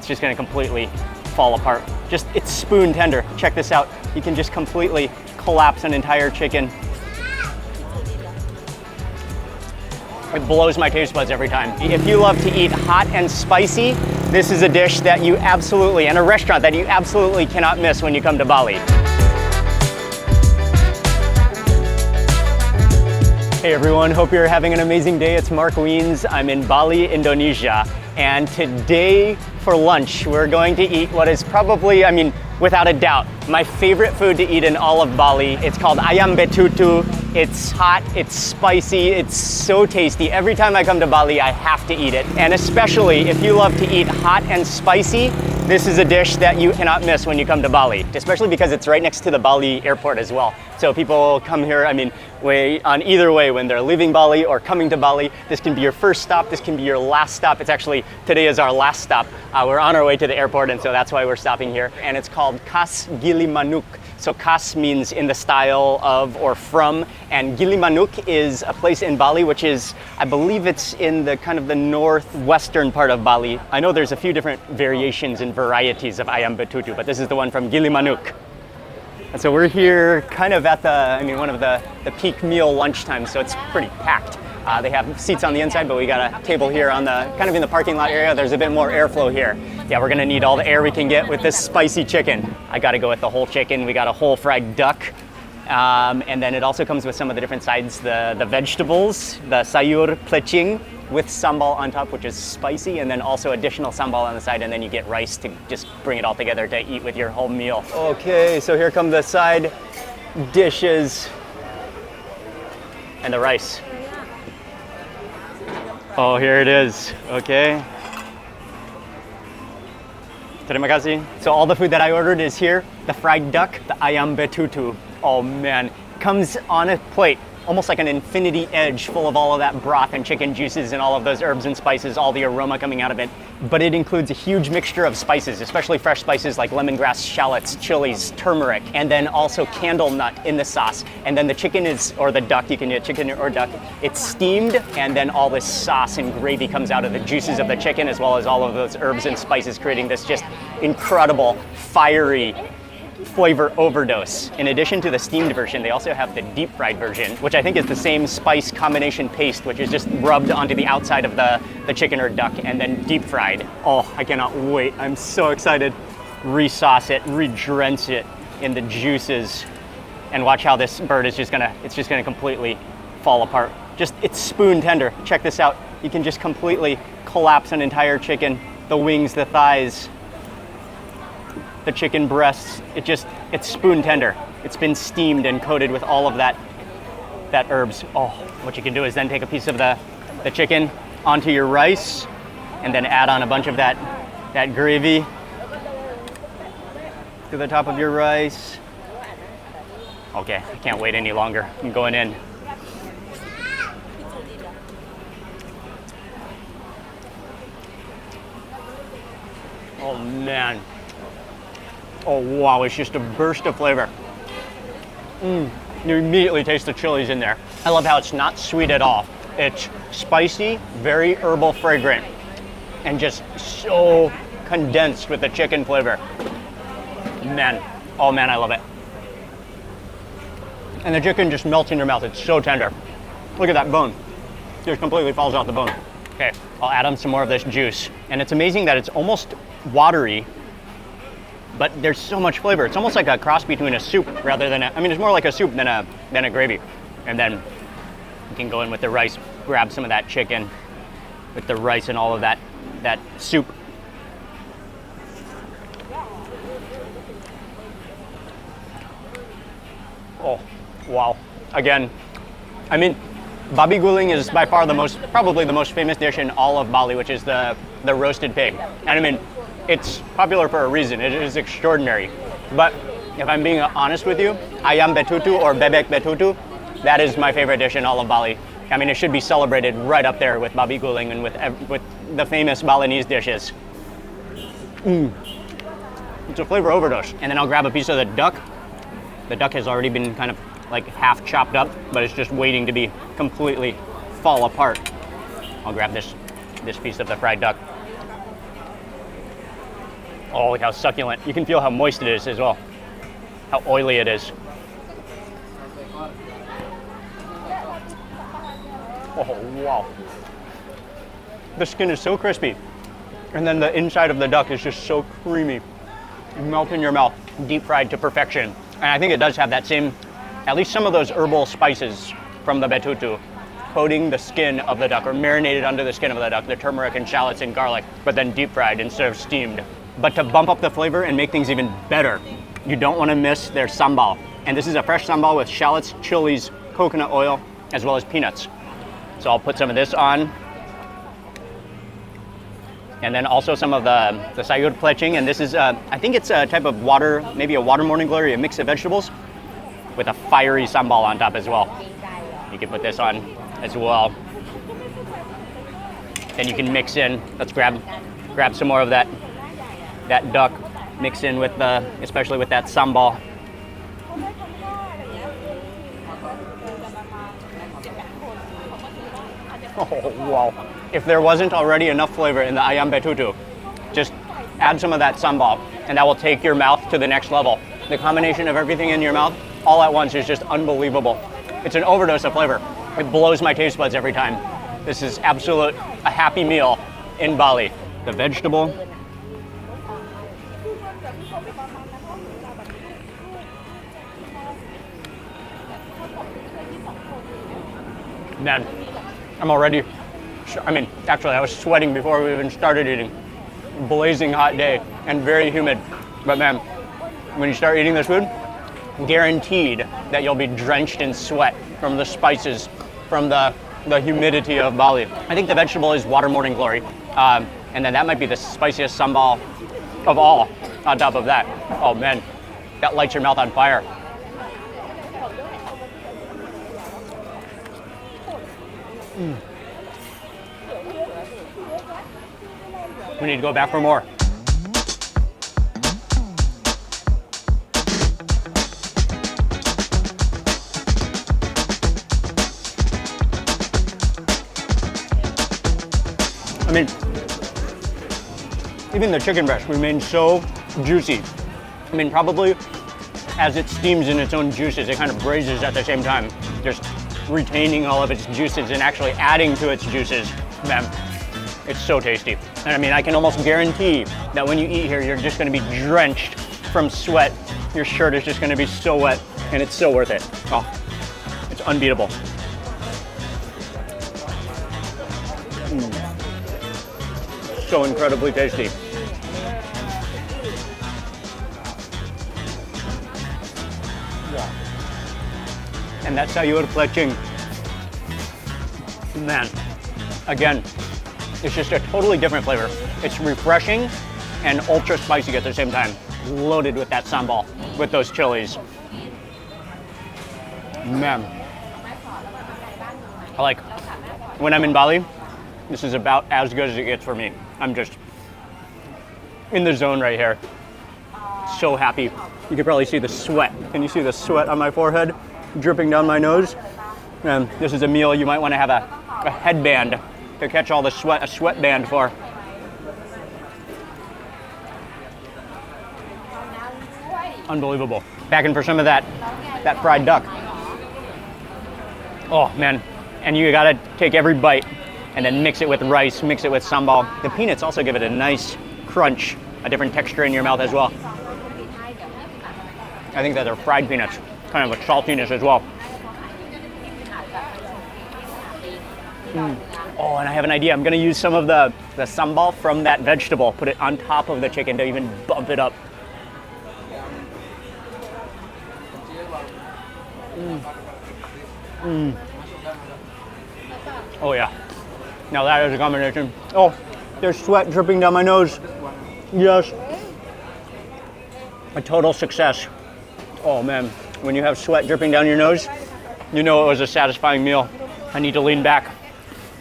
it's just gonna completely fall apart. Just, it's spoon tender. Check this out. You can just completely collapse an entire chicken. It blows my taste buds every time. If you love to eat hot and spicy, this is a dish that you absolutely, and a restaurant that you absolutely cannot miss when you come to Bali. Hey everyone, hope you're having an amazing day. It's Mark Wiens. I'm in Bali, Indonesia. And today for lunch, we're going to eat what is probably, without a doubt, my favorite food to eat in all of Bali. It's called Ayam Betutu. It's hot, it's spicy, it's so tasty. Every time I come to Bali, I have to eat it. And especially if you love to eat hot and spicy, this is a dish that you cannot miss when you come to Bali, especially because it's right next to the Bali airport as well. So people come here, on either way, when they're leaving Bali or coming to Bali. This can be your first stop, this can be your last stop. It's actually, today is our last stop. We're on our way to the airport, and so that's why we're stopping here. And it's called Khas Gilimanuk. So Khas means in the style of or from, and Gilimanuk is a place in Bali, which is, I believe it's in the kind of the northwestern part of Bali. I know there's a few different variations and varieties of Ayam Betutu, but this is the one from Gilimanuk. And so we're here kind of at one of the peak meal lunchtime, so it's pretty packed. They have seats on the inside, but we got a table here on the, kind of in the parking lot area. There's a bit more airflow here. Yeah, we're gonna need all the air we can get with this spicy chicken. I gotta go with the whole chicken. We got a whole fried duck. And then it also comes with some of the different sides, the vegetables, the sayur plecing with sambal on top, which is spicy, and then also additional sambal on the side, and then you get rice to just bring it all together to eat with your whole meal. Okay, so here come the side dishes and the rice. Oh, here it is, okay. Terima kasih. So all the food that I ordered is here. The fried duck, the Ayam Betutu. Oh man, comes on a plate, almost like an infinity edge full of all of that broth and chicken juices and all of those herbs and spices, all the aroma coming out of it. But it includes a huge mixture of spices, especially fresh spices like lemongrass, shallots, chilies, turmeric, and then also candlenut in the sauce. And then the chicken is, or the duck, you can get chicken or duck, it's steamed, and then all this sauce and gravy comes out of the juices of the chicken, as well as all of those herbs and spices, creating this just incredible, fiery flavor overdose. In addition to the steamed version, they also have the deep fried version, which I think is the same spice combination paste, which is just rubbed onto the outside of the chicken or duck and then deep fried. Oh, I cannot wait. I'm so excited. Resauce it, re-drench it in the juices, and watch how this bird is just gonna completely fall apart. It's spoon tender. Check this out. You can just completely collapse an entire chicken, the wings, the thighs, the chicken breasts. It's spoon tender. It's been steamed and coated with all of that herbs. Oh, what you can do is then take a piece of the chicken onto your rice, and then add on a bunch of that gravy to the top of your rice. Okay, I can't wait any longer. I'm going in. Oh man. Oh wow, it's just a burst of flavor. You immediately taste the chilies in there. I love how it's not sweet at all. It's spicy, very herbal fragrant, and just so condensed with the chicken flavor. Man, oh man, I love it. And the chicken just melts in your mouth. It's so tender. Look at that bone. Just completely falls off the bone. Okay, I'll add on some more of this juice. And it's amazing that it's almost watery, but there's so much flavor. It's almost like a cross between a soup rather than it's more like a soup than a gravy. And then you can go in with the rice, grab some of that chicken with the rice and all of that soup. Oh, wow. Again, babi guling is by far probably the most famous dish in all of Bali, which is the roasted pig. And it's popular for a reason. It is extraordinary. But if I'm being honest with you, Ayam Betutu or bebek betutu, that is my favorite dish in all of Bali. It should be celebrated right up there with babi guling and with the famous Balinese dishes. It's a flavor overdose. And then I'll grab a piece of the duck. The duck has already been kind of like half chopped up, but it's just waiting to be completely fall apart. I'll grab this piece of the fried duck. Oh, look how succulent. You can feel how moist it is as well. How oily it is. Oh, wow. The skin is so crispy. And then the inside of the duck is just so creamy. Melt in your mouth, deep fried to perfection. And I think it does have that same, at least some of those herbal spices from the betutu, coating the skin of the duck or marinated under the skin of the duck, the turmeric and shallots and garlic, but then deep fried instead of steamed. But to bump up the flavor and make things even better, you don't want to miss their sambal. And this is a fresh sambal with shallots, chilies, coconut oil, as well as peanuts. So I'll put some of this on. And then also some of the sayur plecing. And this is, I think it's a type of water, maybe a water morning glory, a mix of vegetables with a fiery sambal on top as well. You can put this on as well. Then you can mix in, let's grab some more of that duck, mix in with especially with that sambal. Oh, wow. If there wasn't already enough flavor in the Ayam Betutu, just add some of that sambal, and that will take your mouth to the next level. The combination of everything in your mouth all at once is just unbelievable. It's an overdose of flavor. It blows my taste buds every time. This is a happy meal in Bali. The vegetable. Man, I'm already, actually I was sweating before we even started eating. Blazing hot day and very humid. But man, when you start eating this food, guaranteed that you'll be drenched in sweat from the spices, from the humidity of Bali. I think the vegetable is water morning glory. And then that might be the spiciest sambal of all on top of that. Oh man, that lights your mouth on fire. We need to go back for more. Even the chicken breast remains so juicy. Probably as it steams in its own juices, it kind of braises at the same time, just retaining all of its juices and actually adding to its juices. Man, it's so tasty. And I can almost guarantee that when you eat here, you're just gonna be drenched from sweat. Your shirt is just gonna be so wet, and it's so worth it. Oh, it's unbeatable. So incredibly tasty. And that's how you would plecing. Man, again, it's just a totally different flavor. It's refreshing and ultra spicy at the same time. Loaded with that sambal, with those chilies. Man. When I'm in Bali, this is about as good as it gets for me. I'm just in the zone right here. So happy. You can probably see the sweat. Can you see the sweat on my forehead dripping down my nose? And this is a meal you might want to have a headband to catch all the sweat, a sweatband for. Unbelievable. Back in for some of that fried duck. Oh man, and you gotta take every bite and then mix it with rice, mix it with sambal. The peanuts also give it a nice crunch, a different texture in your mouth as well. I think that they're fried peanuts, kind of a saltiness as well. Oh, and I have an idea. I'm gonna use some of the sambal from that vegetable, put it on top of the chicken to even bump it up. Oh yeah. Now that is a combination. Oh, there's sweat dripping down my nose. Yes. A total success. Oh man, when you have sweat dripping down your nose, you know it was a satisfying meal. I need to lean back.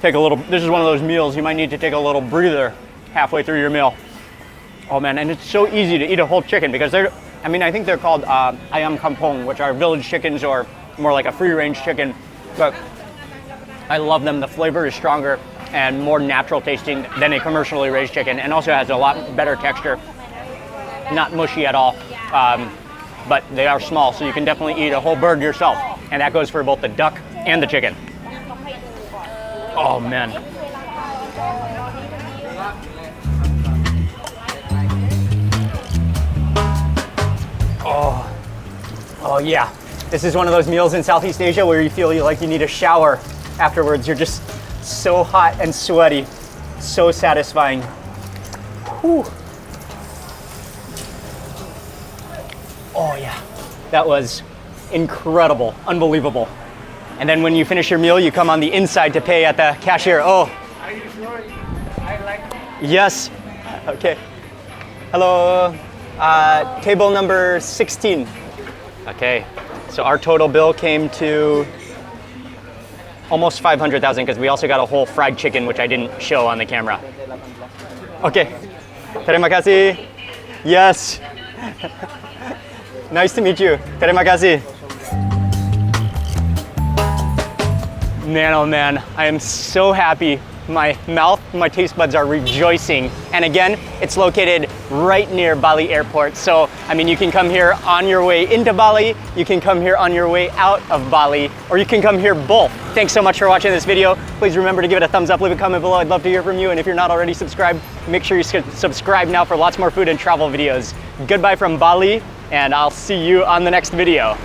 This is one of those meals you might need to take a little breather halfway through your meal. Oh man, and it's so easy to eat a whole chicken because I think they're called ayam kampong, which are village chickens or more like a free-range chicken. But I love them. The flavor is stronger and more natural tasting than a commercially raised chicken, and also has a lot better texture. not mushy at all. But they are small, so you can definitely eat a whole bird yourself. And that goes for both the duck and the chicken. Oh man. Oh yeah. This is one of those meals in Southeast Asia where you feel like you need a shower afterwards. You're just so hot and sweaty. So satisfying. Whew. Oh yeah. That was incredible, unbelievable. And then when you finish your meal, you come on the inside to pay at the cashier. Oh. Are you sure I like it? Yes. Okay. Hello. Table number 16. Okay. So our total bill came to almost 500,000 because we also got a whole fried chicken, which I didn't show on the camera. Okay. Terima kasih. Yes. Nice to meet you. Terima kasih. Man, oh man, I am so happy. My mouth, my taste buds are rejoicing. And again, it's located right near Bali Airport. So, I mean, you can come here on your way into Bali, you can come here on your way out of Bali, or you can come here both. Thanks so much for watching this video. Please remember to give it a thumbs up, leave a comment below. I'd love to hear from you. And if you're not already subscribed, make sure you subscribe now for lots more food and travel videos. Goodbye from Bali, and I'll see you on the next video.